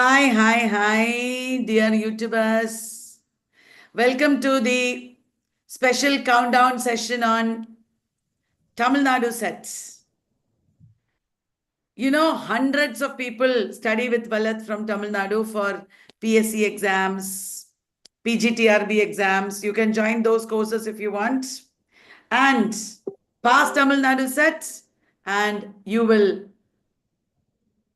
Hi, dear YouTubers. Welcome to the special countdown session on Tamil Nadu sets. You know, hundreds of people study with Vallath from Tamil Nadu for PSC exams, PGTRB exams. You can join those courses if you want and pass Tamil Nadu sets, and you will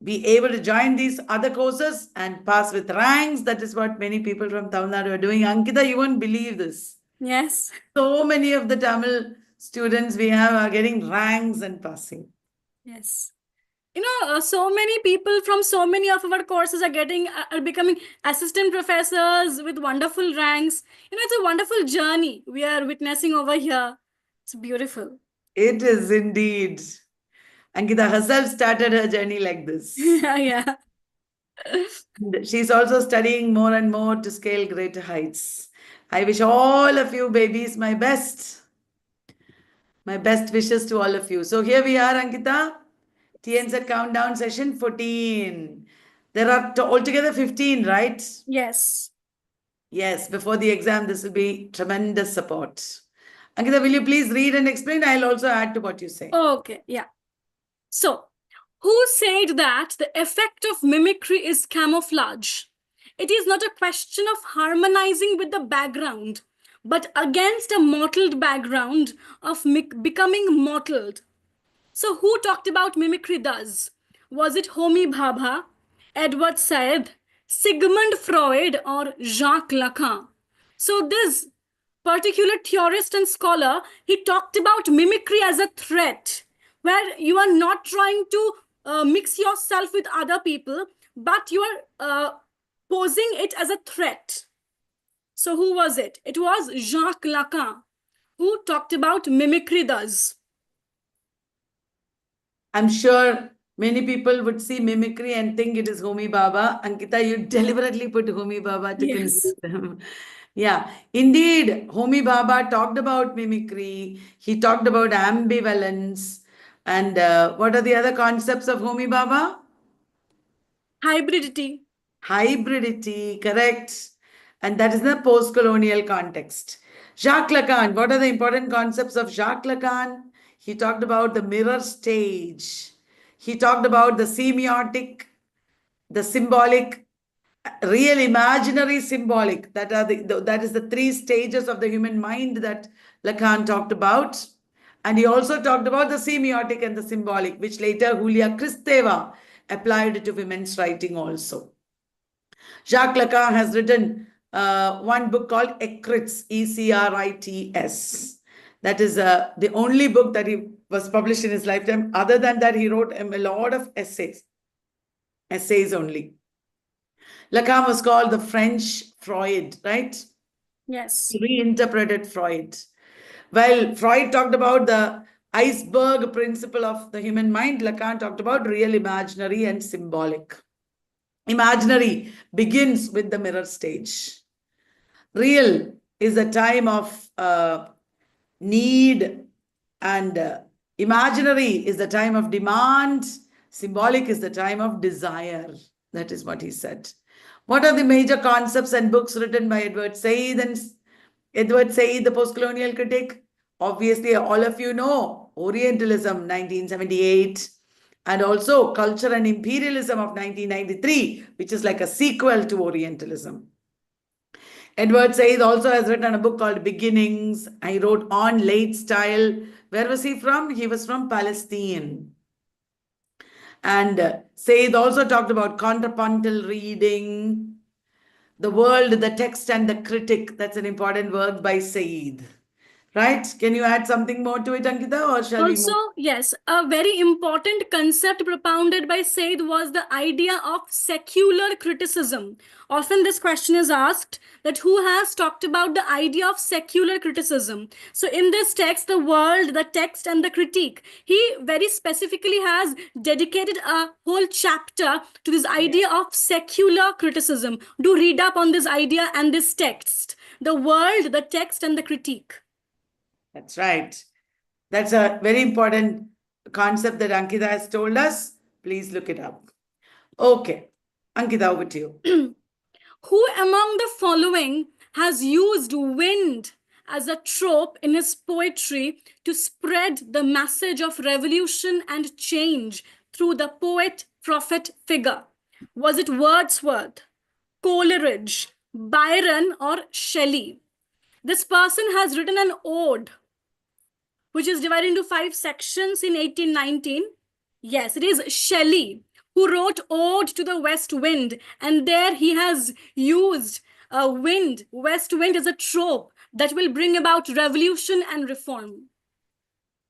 be able to join these other courses and pass with ranks. That is what many people from Tamil Nadu are doing. Ankita, you won't believe this. Yes. So many of the Tamil students we have are getting ranks and passing. Yes. So many people from so many of our courses are becoming assistant professors with wonderful ranks. It's a wonderful journey we are witnessing over here. It's beautiful. It is indeed. Ankita herself started her journey like this. Yeah. She's also studying more and more to scale greater heights. I wish all of you babies my best. My best wishes to all of you. So here we are, Ankita. TNZ countdown session 14. There are altogether 15, right? Yes. Yes, before the exam, this will be tremendous support. Ankita, will you please read and explain? I'll also add to what you say. Okay. Yeah. So, who said that the effect of mimicry is camouflage? It is not a question of harmonizing with the background, but against a mottled background of becoming mottled. So, who talked about mimicry thus? Was it Homi Bhabha, Edward Said, Sigmund Freud, or Jacques Lacan? So, this particular theorist and scholar, he talked about mimicry as a threat, where you are not trying to mix yourself with other people, but you are posing it as a threat. So, who was it? It was Jacques Lacan who talked about mimicry thus. I'm sure many people would see mimicry and think it is Homi Baba. Ankita, you deliberately put Homi Baba to Yes. confuse them. Yeah, indeed, Homi Baba talked about mimicry. He talked about ambivalence. And what are the other concepts of Homi Baba? Hybridity. Hybridity, correct. And that is in the post-colonial context. Jacques Lacan, what are the important concepts of Jacques Lacan? He talked about the mirror stage. He talked about the semiotic, the symbolic, real, imaginary, symbolic. That is the three stages of the human mind that Lacan talked about. And he also talked about the semiotic and the symbolic, which later Julia Kristeva applied to women's writing also. Jacques Lacan has written one book called Ecrits, Ecrits. That is the only book that he was published in his lifetime. Other than that, he wrote a lot of essays only. Lacan was called the French Freud, right? Yes. He reinterpreted Freud. While Freud talked about the iceberg principle of the human mind, Lacan talked about real, imaginary, and symbolic. Imaginary begins with the mirror stage. Real is a time of need, and imaginary is the time of demand. Symbolic is the time of desire. That is what he said. What are the major concepts and books written by Edward Said and Edward Said, the post-colonial critic? Obviously, all of you know Orientalism, 1978, and also Culture and Imperialism of 1993, which is like a sequel to Orientalism. Edward Said also has written a book called Beginnings. He wrote On Late Style. Where was he from? He was from Palestine. And Said also talked about contrapuntal reading, the world, the text, and the critic. That's an important work by Said. Right? Can you add something more to it, Ankita, or shall we Also, move? yes, a very important concept propounded by Said was the idea of secular criticism. Often this question is asked that who has talked about the idea of secular criticism. So in this text, the world, the text, and the critique, he very specifically has dedicated a whole chapter to this idea of secular criticism. Do read up on this idea and this text. The world, the text, and the critique. That's right. That's a very important concept that Ankita has told us. Please look it up. Okay. Ankita, over to you. Who among the following has used wind as a trope in his poetry to spread the message of revolution and change through the poet prophet figure? Was it Wordsworth, Coleridge, Byron, or Shelley? This person has written an ode which is divided into 5 sections in 1819. Yes, it is Shelley who wrote Ode to the West Wind, and there he has used west wind as a trope that will bring about revolution and reform.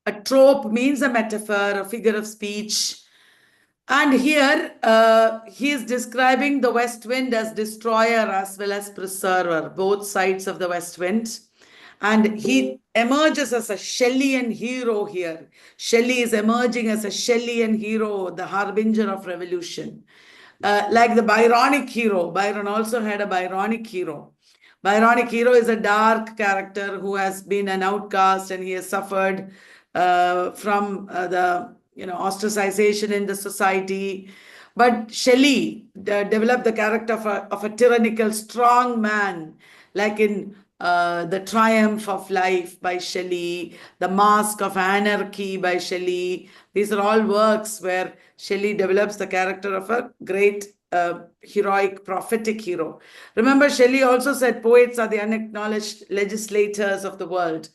A trope means a metaphor, a figure of speech. And here he is describing the west wind as destroyer as well as preserver, both sides of the west wind. And he emerges as a Shelleyan hero here. Shelley is emerging as a Shelleyan hero, the harbinger of revolution. Like the Byronic hero, Byron also had a Byronic hero. Byronic hero is a dark character who has been an outcast and he has suffered from the ostracization in the society. But Shelley developed the character of a tyrannical, strong man, like in The Triumph of Life by Shelley, The Mask of Anarchy by Shelley. These are all works where Shelley develops the character of a great heroic, prophetic hero. Remember, Shelley also said poets are the unacknowledged legislators of the world.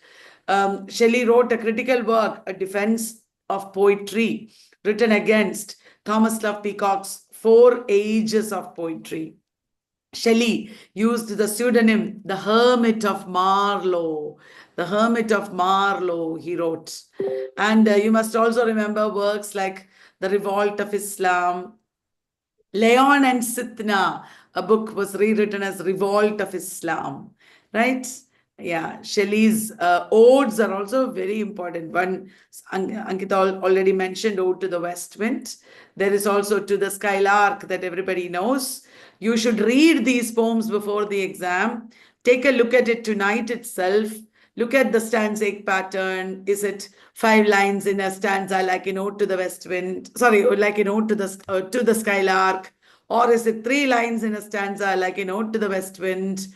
Shelley wrote a critical work, A Defense of Poetry, written against Thomas Love Peacock's Four Ages of Poetry. Shelley used the pseudonym The Hermit of Marlowe. The Hermit of Marlowe, he wrote. And you must also remember works like The Revolt of Islam, Leon and Sitna. A book was rewritten as Revolt of Islam, right? Yeah, Shelley's odes are also very important. One, Ankita already mentioned Ode to the West Wind. There is also To the Skylark that everybody knows. You should read these poems before the exam. Take a look at it tonight itself. Look at the stanzaic pattern. Is it 5 lines in a stanza like in Ode to the West Wind? Sorry, like in Ode to the Skylark. Or is it 3 lines in a stanza like in Ode to the West Wind?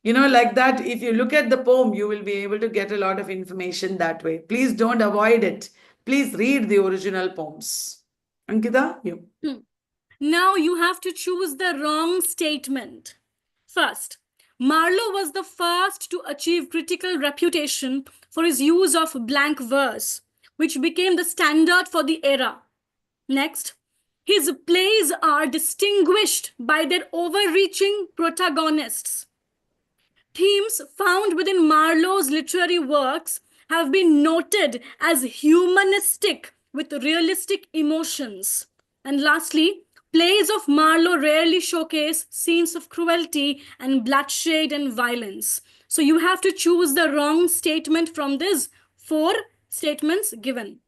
Like that, if you look at the poem, you will be able to get a lot of information that way. Please don't avoid it. Please read the original poems. Ankita, you. Now you have to choose the wrong statement. First, Marlowe was the first to achieve critical reputation for his use of blank verse, which became the standard for the era. Next, his plays are distinguished by their overreaching protagonists. Themes found within Marlowe's literary works have been noted as humanistic with realistic emotions. And lastly, plays of Marlowe rarely showcase scenes of cruelty and bloodshed and violence. So you have to choose the wrong statement from these 4 statements given.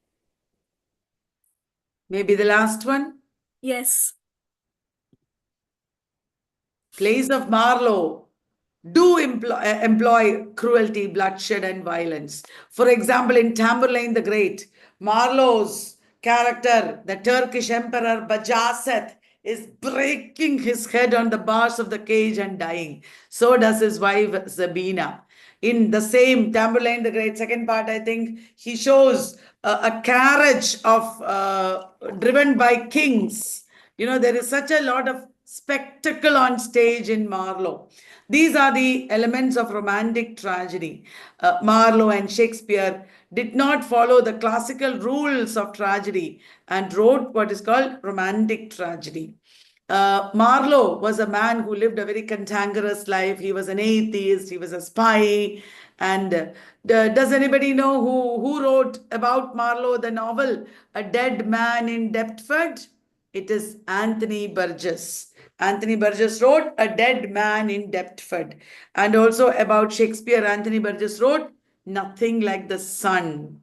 Maybe the last one? Yes. Plays of Marlowe do employ cruelty, bloodshed, and violence. For example, in Tamburlaine the Great, Marlowe's character, the Turkish emperor Bajazeth, is breaking his head on the bars of the cage and dying. So does his wife Zabina. In the same Tamburlaine the Great, second part, I think, he shows a carriage of driven by kings. There is such a lot of spectacle on stage in Marlowe. These are the elements of romantic tragedy. Marlowe and Shakespeare did not follow the classical rules of tragedy and wrote what is called romantic tragedy. Marlowe was a man who lived a very cantankerous life. He was an atheist, he was a spy. And does anybody know who wrote about Marlowe, the novel, A Dead Man in Deptford? It is Anthony Burgess. Anthony Burgess wrote A Dead Man in Deptford. And also about Shakespeare, Anthony Burgess wrote Nothing Like the Sun.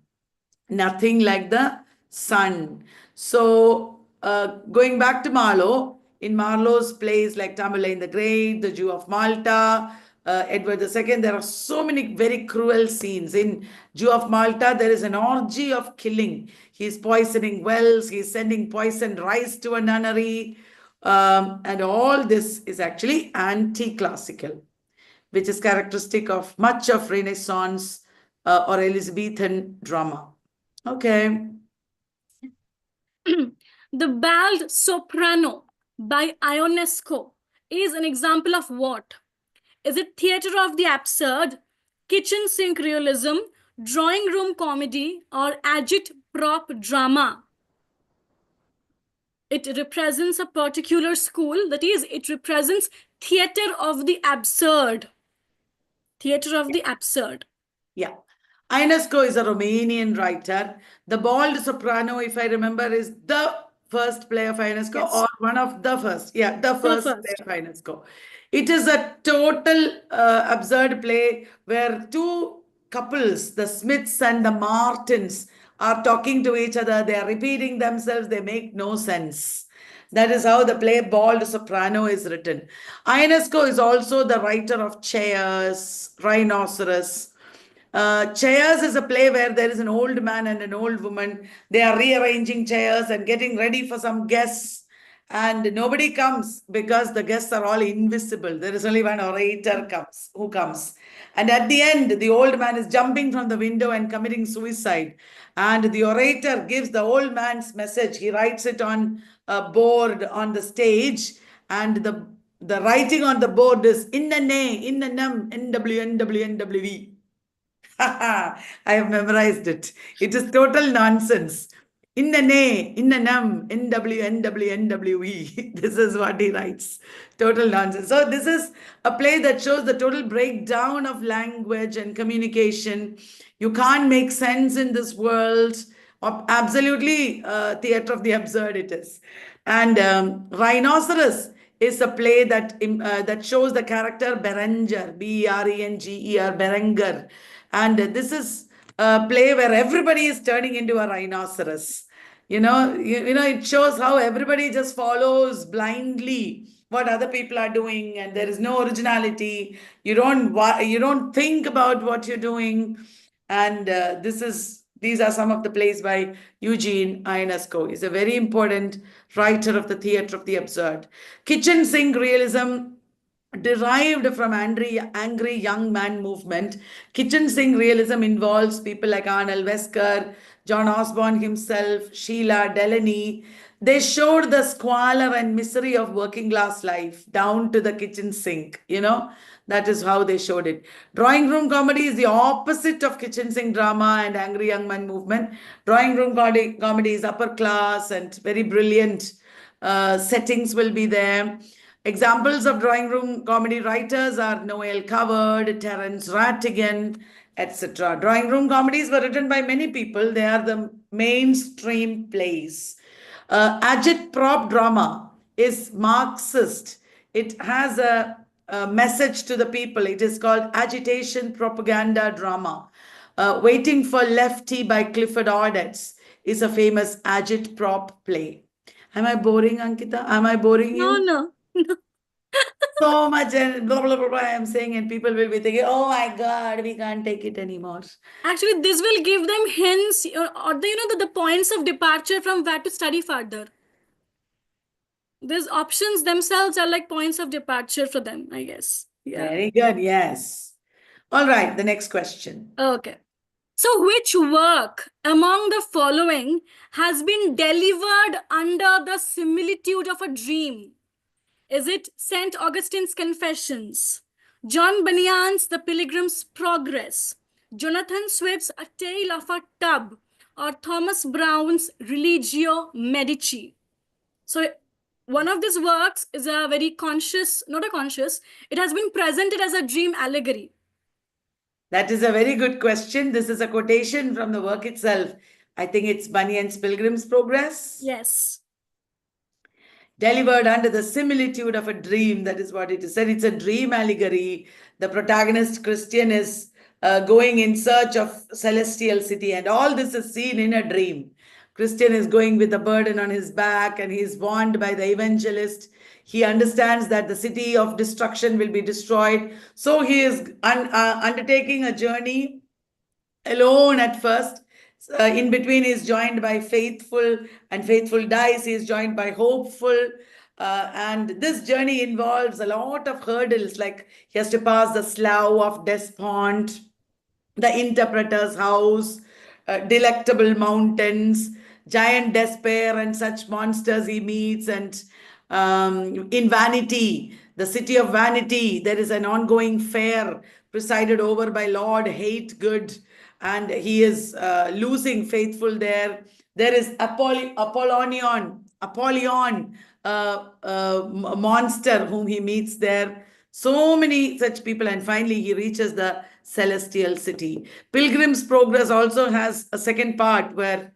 Nothing Like the Sun. So going back to Marlowe, in Marlowe's plays like Tamburlaine the Great, The Jew of Malta, Edward II, there are so many very cruel scenes. In Jew of Malta, there is an orgy of killing. He's poisoning wells, he's sending poisoned rice to a nunnery. And all this is actually anti-classical, which is characteristic of much of Renaissance or Elizabethan drama. Okay. The ballad Soprano by Ionesco is an example of what? Is it theater of the absurd, kitchen sink realism, drawing room comedy, or agit-prop drama? It represents a particular school, that is, it represents theater of the absurd. Theater of the absurd. Yeah. Ionesco is a Romanian writer. The Bald Soprano, if I remember, is the first play of Ionesco Yes. or one of the first. Yeah, the The first play first. of Ionesco. It is a total absurd play where two couples, the Smiths and the Martins, are talking to each other. They are repeating themselves. They make no sense. That is how the play Bald Soprano is written. Ionesco is also the writer of Chairs, Rhinoceros. Chairs is a play where there is an old man and an old woman. They are rearranging chairs and getting ready for some guests. And nobody comes because the guests are all invisible. There is only one orator who comes. And at the end, the old man is jumping from the window and committing suicide. And the orator gives the old man's message. He writes it on a board on the stage. And the writing on the board is in the nay, in the num, NWNWNWV. I have memorized it. It is total nonsense. In the nay, in the num, NWNWNWE. This is what he writes. Total nonsense. So, this is a play that shows the total breakdown of language and communication. You can't make sense in this world. Absolutely, theater of the absurd it is. And Rhinoceros is a play that shows the character Berenger, Berenger, Berenger, and this is a play where everybody is turning into a rhinoceros. It shows how everybody just follows blindly what other people are doing, and there is no originality. You don't think about what you're doing, and these are some of the plays by Eugene Ionesco. He's a very important writer of the theater of the absurd. Kitchen sink realism derived from angry young man movement. Kitchen sink realism involves people like Arnold Wesker, John Osborne himself, Sheila Delaney. They showed the squalor and misery of working class life down to the kitchen sink. That is how they showed it. Drawing room comedy is the opposite of kitchen sink drama and angry young man movement. Drawing room comedy is upper class and very brilliant settings will be there. Examples of drawing room comedy writers are Noel Coward, Terence Rattigan, etc. Drawing room comedies were written by many people. They are the mainstream plays. Agit-prop drama is Marxist. It has a message to the people. It is called agitation propaganda drama. Waiting for Lefty by Clifford Odets is a famous agit-prop play. Am I boring, Ankita? Am I boring No, you? no. So much and blah, blah, blah, blah, I am saying, and people will be thinking, oh my God, we can't take it anymore. Actually, this will give them hints or the points of departure from where to study further. These options themselves are like points of departure for them, I guess. Yeah. Very good, yes. All right, the next question. Okay. So, which work among the following has been delivered under the similitude of a dream? Is it St. Augustine's Confessions, John Bunyan's The Pilgrim's Progress, Jonathan Swift's A Tale of a Tub, or Thomas Browne's Religio Medici? So, one of these works is a very conscious, not a conscious, it has been presented as a dream allegory. That is a very good question. This is a quotation from the work itself. I think it's Bunyan's Pilgrim's Progress. Yes. Delivered under the similitude of a dream. That is what it is said. It's a dream allegory. The protagonist, Christian, is going in search of celestial city, and all this is seen in a dream. Christian is going with a burden on his back, and he is warned by the evangelist. He understands that the city of destruction will be destroyed. So he is undertaking a journey alone at first. In between, he is joined by faithful, and faithful dies. He is joined by hopeful. And this journey involves a lot of hurdles, like he has to pass the Slough of Despond, the interpreter's house, delectable mountains, giant despair, and such monsters he meets. And in Vanity, the city of Vanity, there is an ongoing fair presided over by Lord Hategood, and he is losing faithful there. There is Apollyon, monster whom he meets there. So many such people, and finally he reaches the celestial city. Pilgrim's Progress also has a second part where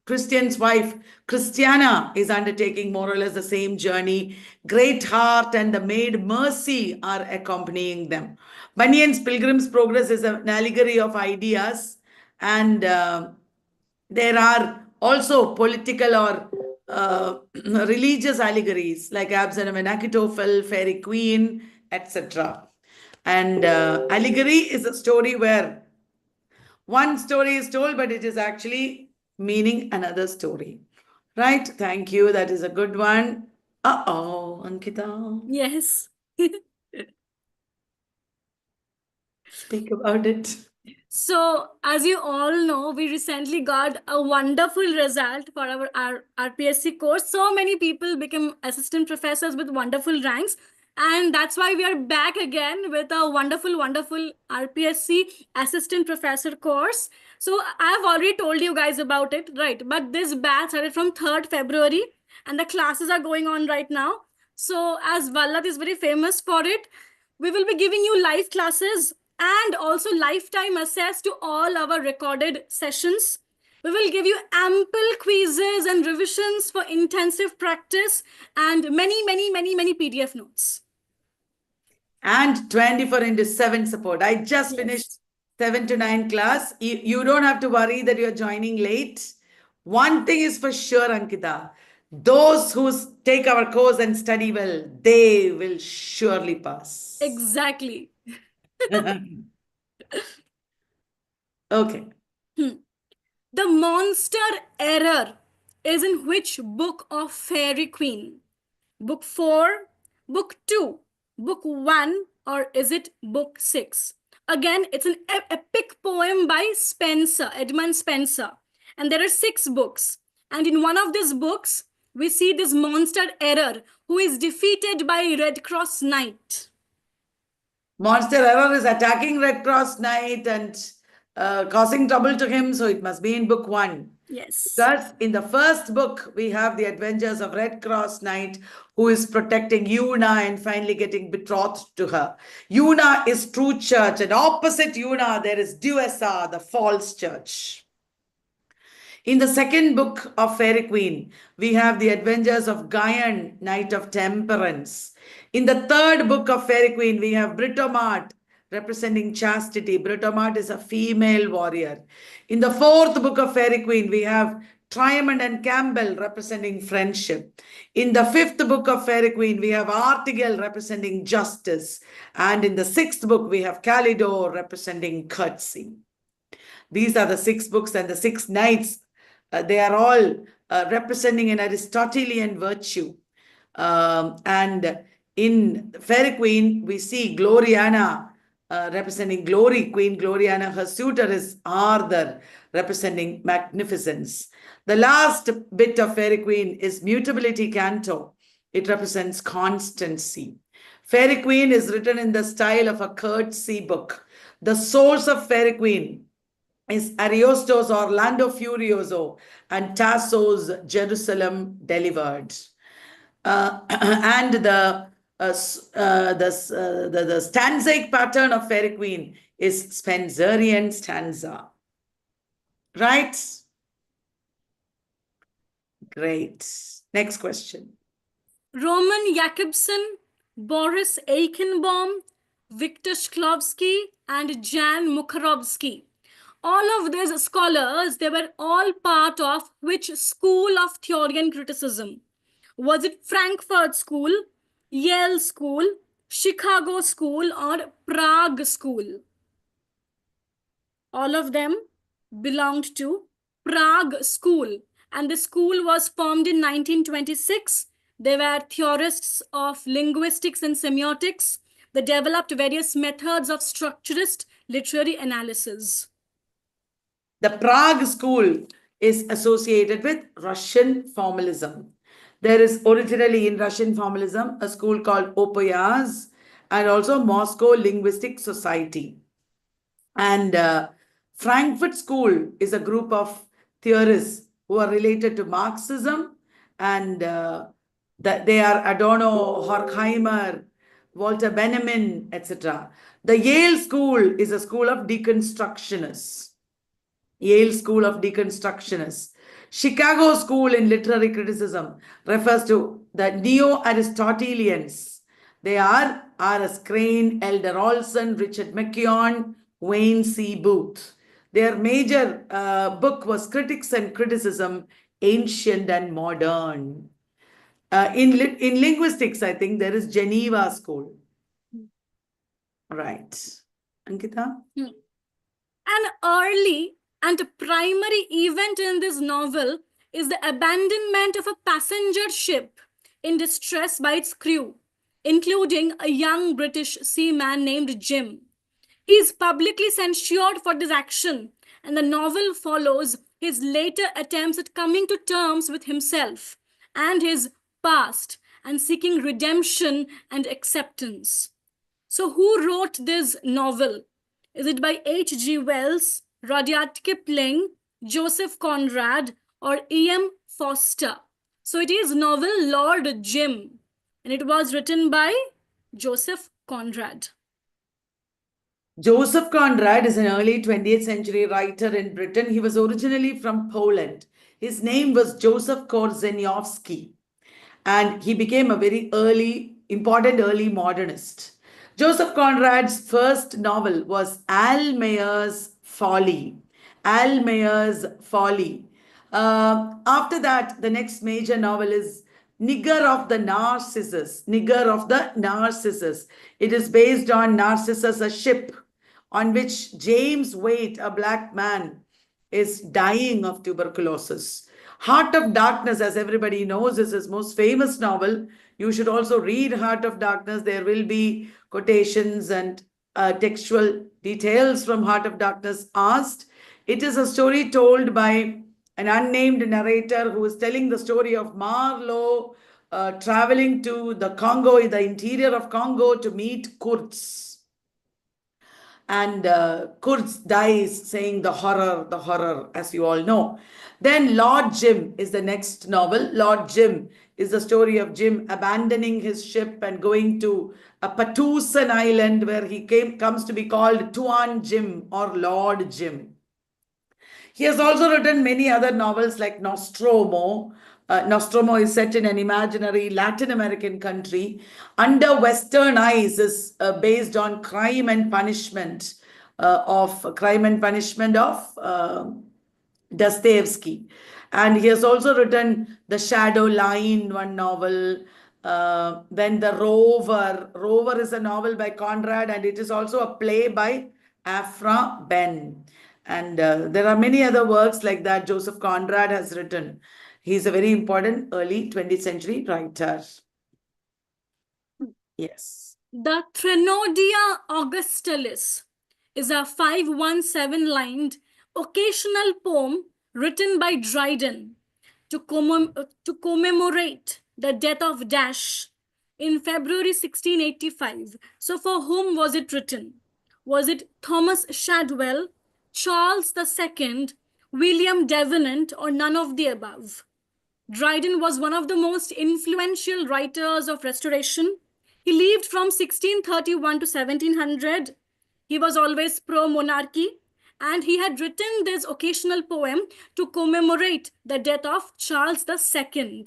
Christian's wife, Christiana, is undertaking more or less the same journey. Great Heart and the maid Mercy are accompanying them. Bunyan's Pilgrim's Progress is an allegory of ideas, and there are also political or religious allegories like Absalom and Achitophel, Fairy Queen, etc. And allegory is a story where one story is told, but it is actually meaning another story. Right? Thank you. That is a good one. Uh-oh, Ankita. Yes. Speak about it. So, as you all know, we recently got a wonderful result for our RPSC course. So many people became assistant professors with wonderful ranks. And that's why we are back again with a wonderful, wonderful RPSC assistant professor course. So, I've already told you guys about it, right? But this batch started from 3rd February, and the classes are going on right now. So, as Vallath is very famous for it, we will be giving you live classes and also lifetime access to all our recorded sessions. We will give you ample quizzes and revisions for intensive practice and many PDF notes. And 24 into 7 support. I just finished 7 to 9 class. You don't have to worry that you're joining late. One thing is for sure, Ankita. Those who take our course and study well, they will surely pass. Exactly. Okay. The monster error is in which book of Fairy Queen? Book 4, book 2, book 1, or is it book 6? Again, it's an epic poem by Spencer, Edmund Spencer. And there are 6 books. And in one of these books, we see this monster error who is defeated by Red Cross Knight. Monster Error is attacking Red Cross Knight and causing trouble to him, so it must be in book 1. Yes. Because in the first book, we have the adventures of Red Cross Knight, who is protecting Una and finally getting betrothed to her. Una is true church, and opposite Una, there is Duessa, the false church. In the second book of Fairy Queen, we have the adventures of Guyon, Knight of Temperance. In the third book of Fairy Queen, we have Britomart, representing chastity. Britomart is a female warrior. In the fourth book of Fairy Queen, we have Triamond and Campbell, representing friendship. In the fifth book of Fairy Queen, we have Artigel, representing justice. And in the sixth book, we have Calidor, representing courtesy. These are the 6 books and the 6 knights. They are all representing an Aristotelian virtue. And in Fairy Queen, we see Gloriana representing glory, Queen Gloriana. Her suitor is Arthur, representing magnificence. The last bit of Fairy Queen is Mutability Canto. It represents constancy. Fairy Queen is written in the style of a courtesy book. The source of Fairy Queen is Ariosto's Orlando Furioso and Tasso's Jerusalem Delivered. And the stanzaic pattern of Fairy Queen is Spenserian stanza. Right? Great. Next question. Roman Jakobson, Boris Eichenbaum, Viktor Shklovsky, and Jan Mukharovsky. All of these scholars, they were all part of which school of theory and criticism? Was it Frankfurt School, Yale School, Chicago School, or Prague School? All of them belonged to Prague School, and the school was formed in 1926. They were theorists of linguistics and semiotics. They developed various methods of structurist literary analysis. The Prague school is associated with Russian formalism. There is originally in Russian formalism a school called Opoyaz and also Moscow Linguistic Society. And Frankfurt School is a group of theorists who are related to Marxism, and they are Adorno, Horkheimer, Walter Benjamin, etc. The Yale School is a school of deconstructionists. Yale School of Deconstructionists. Chicago School in Literary Criticism refers to the Neo-Aristotelians. They are R.S. Crane, Elder Olson, Richard McKeown, Wayne C. Booth. Their major book was Critics and Criticism, Ancient and Modern. In linguistics, I think there is Geneva School. Right. Ankita? An early and primary event in this novel is the abandonment of a passenger ship in distress by its crew, including a young British seaman named Jim. He is publicly censured for this action, and the novel follows his later attempts at coming to terms with himself and his past and seeking redemption and acceptance. So, who wrote this novel? Is it by H.G. Wells, Rudyard Kipling, Joseph Conrad, or E.M. Foster? So, it is novel Lord Jim, and it was written by Joseph Conrad. Joseph Conrad is an early 20th century writer in Britain. He was originally from Poland. His name was Joseph Korzeniowski, and he became a very important early modernist. Joseph Conrad's first novel was Almayer's Folly. Almayer's Folly. After that, the next major novel is Nigger of the Narcissus. Nigger of the Narcissus. It is based on Narcissus, a ship on which James Waite, a black man, is dying of tuberculosis. Heart of Darkness, as everybody knows, is his most famous novel. You should also read Heart of Darkness. There will be quotations and textual details from Heart of Darkness asked. It is a story told by an unnamed narrator who is telling the story of Marlowe traveling to the Congo, the interior of Congo, to meet Kurds. And Kurds dies saying the horror, as you all know. Then Lord Jim is the next novel. Lord Jim is the story of Jim abandoning his ship and going to a Patusan island where he comes to be called Tuan Jim or Lord Jim. He has also written many other novels like Nostromo. Nostromo is set in an imaginary Latin American country. Under Western Eyes is based on Crime and Punishment of Dostoevsky. And he has also written The Shadow Line, one novel. Then The Rover. Rover is a novel by Conrad, and it is also a play by Afra Ben. And there are many other works like that Joseph Conrad has written. He's a very important early 20th century writer. Yes. The Threnodiia Augustalis is a 517-lined occasional poem written by Dryden to commemorate the death of Dash in February 1685. So for whom was it written? Was it Thomas Shadwell, Charles II, William Davenant, or none of the above? Dryden was one of the most influential writers of Restoration. He lived from 1631 to 1700. He was always pro-monarchy, and he had written this occasional poem to commemorate the death of Charles II.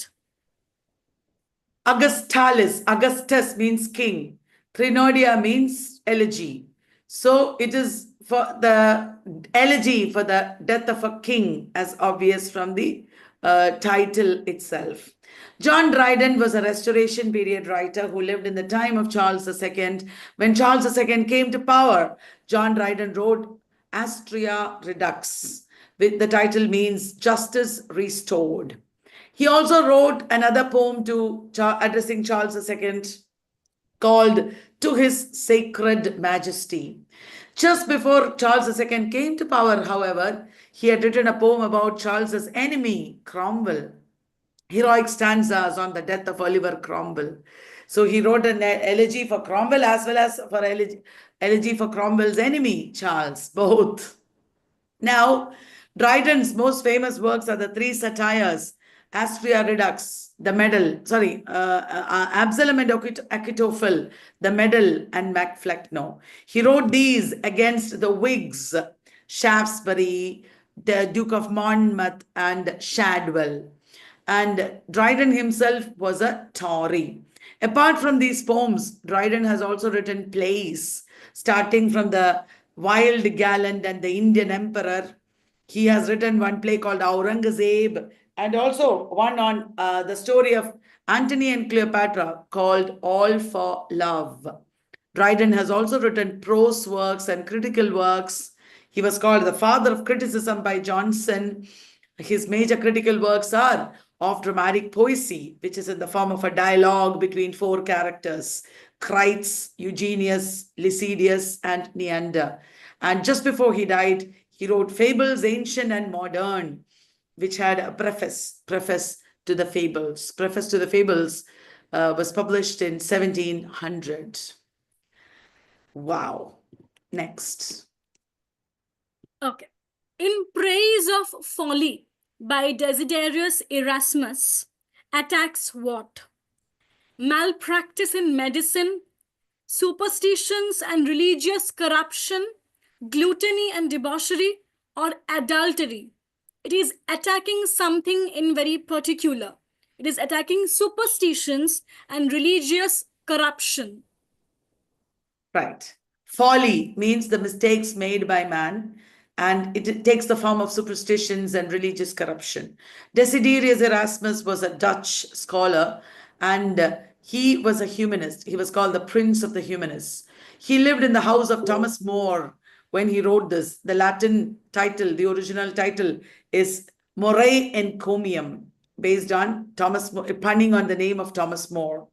Augustalis, Augustus means king. Threnodiia means elegy. So it is for the elegy for the death of a king, as obvious from the title itself. John Dryden was a Restoration period writer who lived in the time of Charles II. When Charles II came to power, John Dryden wrote Astrea Redux. The title means Justice Restored. He also wrote another poem addressing Charles II called To His Sacred Majesty. Just before Charles II came to power, however, he had written a poem about Charles's enemy, Cromwell, heroic stanzas on the death of Oliver Cromwell. So he wrote an elegy for Cromwell as well as for elegy for Cromwell's enemy, Charles, both. Now, Dryden's most famous works are the three satires, Astrea Redux, the Medal, Absalom and Achitophel, the Medal, and Macflecknoe. He wrote these against the Whigs, Shaftesbury, the Duke of Monmouth, and Shadwell. And Dryden himself was a Tory. Apart from these poems, Dryden has also written plays, starting from the Wild Gallant and the Indian Emperor. He has written one play called Aurangzeb, and also one on the story of Antony and Cleopatra called All for Love. Dryden has also written prose works and critical works. He was called the father of criticism by Johnson. His major critical works are of dramatic poesy, which is in the form of a dialogue between four characters, Crites, Eugenius, Lycidius, and Neander. And just before he died, he wrote Fables Ancient and Modern, which had a preface to the Fables. Preface to the Fables was published in 1700. Wow. Next. Okay. In Praise of Folly by Desiderius Erasmus attacks what? Malpractice in medicine, superstitions and religious corruption, gluttony and debauchery, or adultery. It is attacking something in very particular. It is attacking superstitions and religious corruption. Right. Folly means the mistakes made by man, and it takes the form of superstitions and religious corruption. Desiderius Erasmus was a Dutch scholar, and he was a humanist. He was called the Prince of the Humanists. He lived in the house of Thomas More when he wrote this. The Latin title, the original title, is Morae Encomium, based on punning on the name of Thomas More.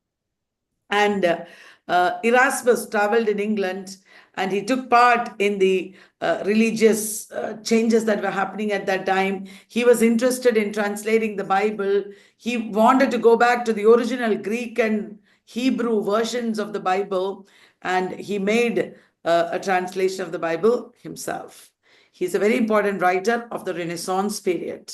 And Erasmus traveled in England, and he took part in the religious changes that were happening at that time. He was interested in translating the Bible. He wanted to go back to the original Greek and Hebrew versions of the Bible, and he made a translation of the Bible himself. He's a very important writer of the Renaissance period.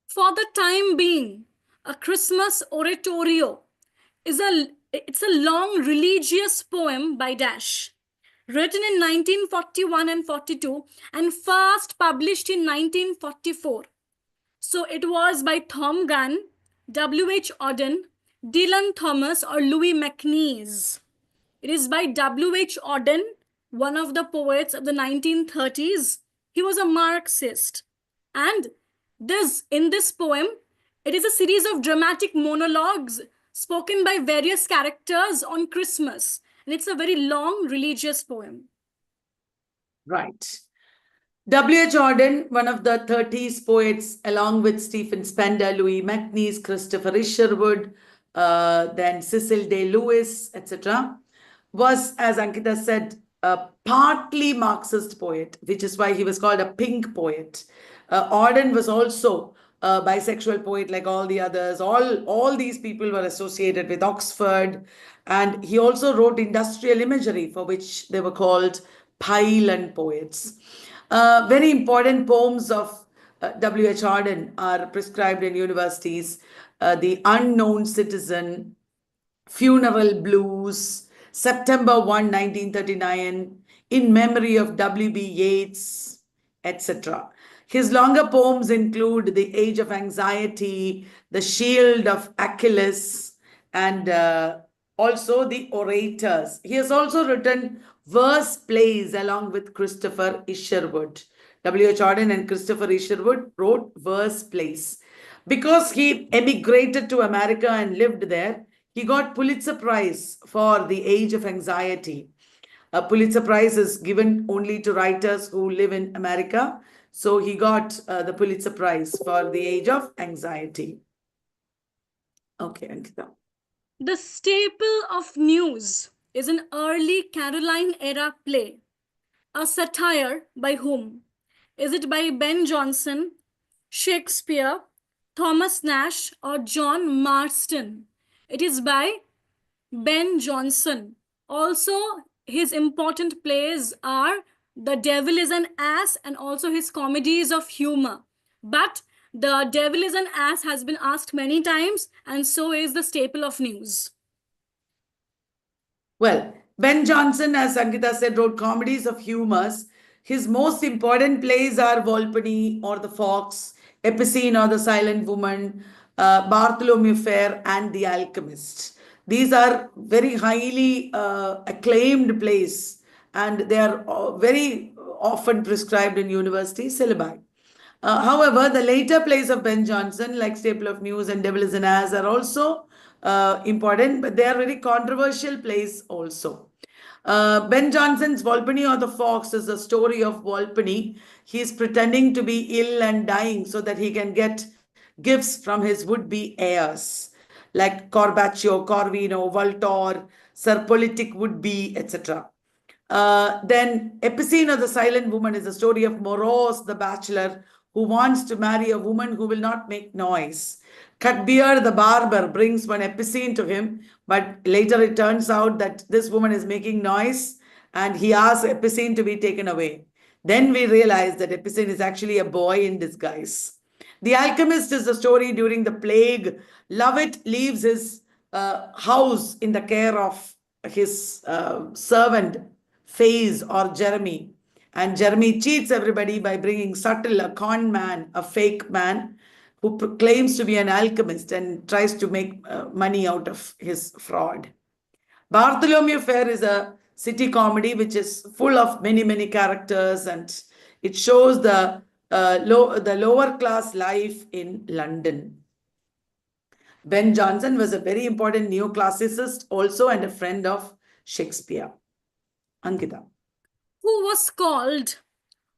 For the time being, a Christmas oratorio it's a long religious poem by Dash, written in 1941 and 42 and first published in 1944. So it was by Tom Gunn, W.H. Auden, Dylan Thomas, or Louis MacNeise. It is by W.H. Auden, one of the poets of the 1930s. He was a Marxist. And in this poem, it is a series of dramatic monologues spoken by various characters on Christmas. And it's a very long religious poem. Right. W.H. Auden, one of the 30s poets, along with Stephen Spender, Louis MacNeise, Christopher Isherwood, then Cecil Day Lewis, etc., was, as Ankita said, a partly Marxist poet, which is why he was called a pink poet. Auden was also a bisexual poet like all the others. All these people were associated with Oxford. And he also wrote industrial imagery, for which they were called pylon poets. Very important poems of W.H. Auden are prescribed in universities. The Unknown Citizen, Funeral Blues, September 1, 1939, In Memory of W.B. Yeats, etc. His longer poems include The Age of Anxiety, The Shield of Achilles, and also The Orators. He has also written verse plays along with Christopher Isherwood. W.H. Auden and Christopher Isherwood wrote verse plays. Because he emigrated to America and lived there, he got Pulitzer Prize for The Age of Anxiety. A Pulitzer Prize is given only to writers who live in America. So he got the Pulitzer Prize for The Age of Anxiety. Okay, Ankita. The Staple of News is an early Caroline era play. A satire by whom? Is it by Ben Jonson, Shakespeare, Thomas Nash, or John Marston? It is by Ben Jonson. Also, his important plays are The Devil is an Ass and also his comedies of humor. But The Devil is an Ass has been asked many times, and so is The Staple of News. Well, Ben Jonson, as Ankita said, wrote comedies of humors. His most important plays are Volpone or The Fox, Epicene or The Silent Woman, Bartholomew Fair, and The Alchemist. These are very highly acclaimed plays, and they are very often prescribed in university syllabi. However, the later plays of Ben Jonson, like Staple of News and Devil is an Ass, are also important, but they are very controversial plays also. Ben Jonson's Volpone or the Fox is the story of Volpone. He is pretending to be ill and dying so that he can get gifts from his would-be heirs, like Corbaccio, Corvino, Voltaire, Sir Politic would-be, etc. Then Epicene or the Silent Woman is the story of Morose, the bachelor, who wants to marry a woman who will not make noise. Cutbeard, the barber, brings one Epicene to him, but later it turns out that this woman is making noise and he asks Epicene to be taken away. Then we realize that Epicene is actually a boy in disguise. The Alchemist is the story during the plague. Lovett leaves his house in the care of his servant, Faze or Jeremy. And Jeremy cheats everybody by bringing Subtle, a con man, a fake man who claims to be an alchemist and tries to make money out of his fraud. Bartholomew Fair is a city comedy which is full of many, many characters, and it shows the lower class life in London. Ben Jonson was a very important neoclassicist also and a friend of Shakespeare. Ankita. Who was called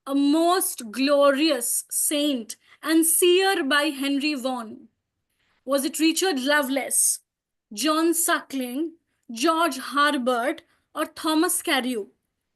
a most glorious saint and seer by Henry Vaughan? Was it Richard Lovelace, John Suckling, George Herbert, or Thomas Carew?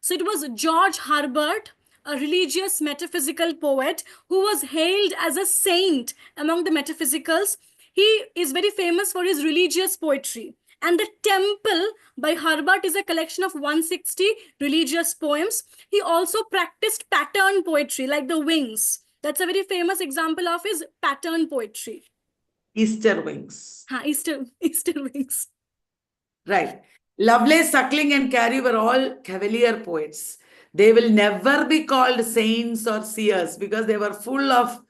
So it was George Herbert, a religious metaphysical poet who was hailed as a saint among the metaphysicals. He is very famous for his religious poetry. And The Temple by Herbert is a collection of 160 religious poems. He also practiced pattern poetry like The Wings. That's a very famous example of his pattern poetry. Easter Wings. Easter Wings. Right. Lovelace, Suckling, and Carey were all cavalier poets. They will never be called saints or seers because they were full of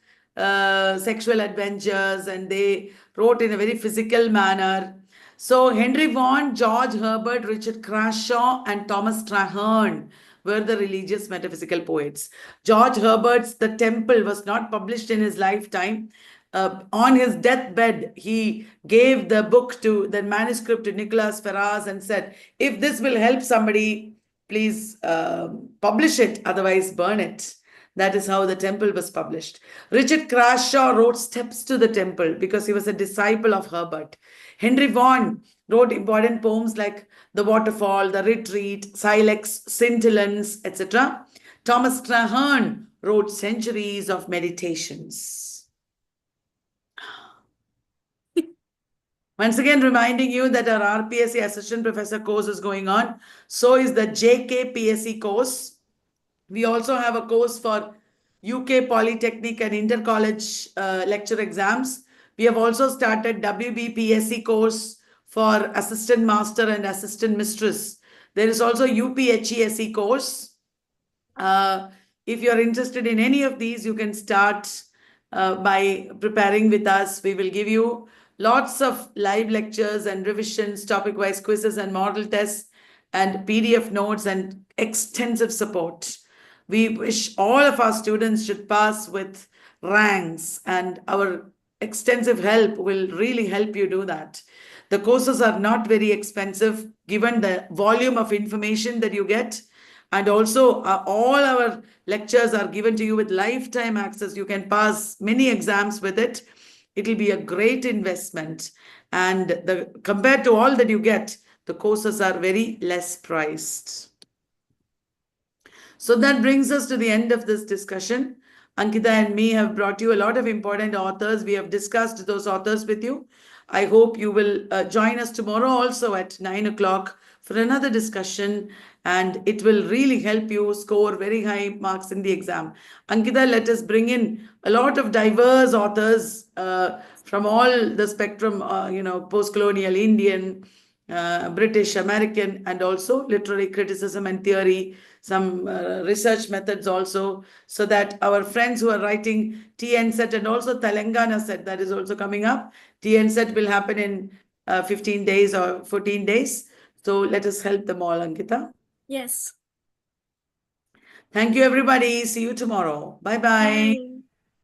sexual adventures and they wrote in a very physical manner. So Henry Vaughan, George Herbert, Richard Crashaw, and Thomas Traherne were the religious metaphysical poets. George Herbert's The Temple was not published in his lifetime. On his deathbed, he gave the manuscript to Nicholas Ferraz and said, if this will help somebody, please publish it, otherwise burn it. That is how The Temple was published. Richard Crashaw wrote Steps to the Temple because he was a disciple of Herbert. Henry Vaughan wrote important poems like The Waterfall, The Retreat, Silex, Scintillance, etc. Thomas Traherne wrote Centuries of Meditations. Once again, reminding you that our RPSC Assistant Professor course is going on. So is the JKPSC course. We also have a course for UK Polytechnic and Inter-College lecture exams. We have also started WBPSC course for Assistant Master and Assistant Mistress. There is also UPHESC course. If you're interested in any of these, you can start by preparing with us. We will give you lots of live lectures and revisions, topic-wise quizzes and model tests, and PDF notes and extensive support. We wish all of our students should pass with ranks, and our extensive help will really help you do that. The courses are not very expensive given the volume of information that you get. And also, all our lectures are given to you with lifetime access. You can pass many exams with it. It will be a great investment. And compared to all that you get, the courses are very less priced. So that brings us to the end of this discussion. Ankita and me have brought you a lot of important authors. We have discussed those authors with you. I hope you will join us tomorrow also at 9 o'clock for another discussion, and it will really help you score very high marks in the exam. Ankita, let us bring in a lot of diverse authors from all the spectrum, post colonial Indian, British, American, and also literary criticism and theory, some research methods also, so that our friends who are writing TN set and also Telangana set, that is also coming up. TN set will happen in 15 days or 14 days. So let us help them all, Ankita. Yes. Thank you, everybody. See you tomorrow. Bye bye. Bye.